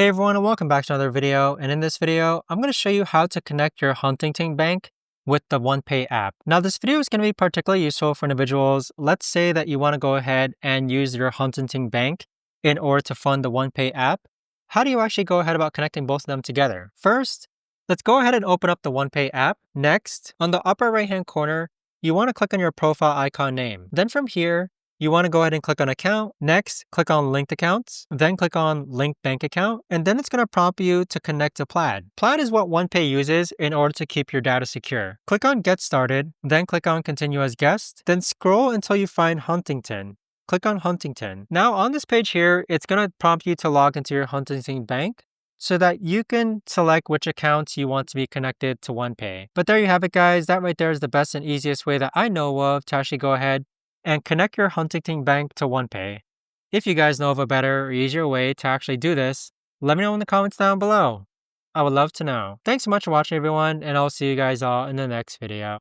Hey everyone, and welcome back to another video. And in this video, I'm going to show you how to connect your Huntington Bank with the OnePay app. Now, this video is going to be particularly useful for individuals. Let's say that you want to go ahead and use your Huntington Bank in order to fund the OnePay app. How do you actually go ahead about connecting both of them together? First, let's go ahead and open up the OnePay app. Next, on the upper right-hand corner, you want to click on your profile icon name. Then from here, you want to go ahead and click on account. Next, click on linked accounts, then click on linked bank account, and then it's going to prompt you to connect to Plaid. Plaid is what OnePay uses in order to keep your data secure. Click on get started, then click on continue as guest, then scroll until you find Huntington. Click on Huntington. Now on this page here, it's going to prompt you to log into your Huntington Bank so that you can select which accounts you want to be connected to OnePay. But there you have it, guys. That right there is the best and easiest way that I know of to actually go ahead and connect your Huntington Bank to OnePay. If you guys know of a better or easier way to actually do this, let me know in the comments down below. I would love to know. Thanks so much for watching, everyone, and I'll see you guys all in the next video.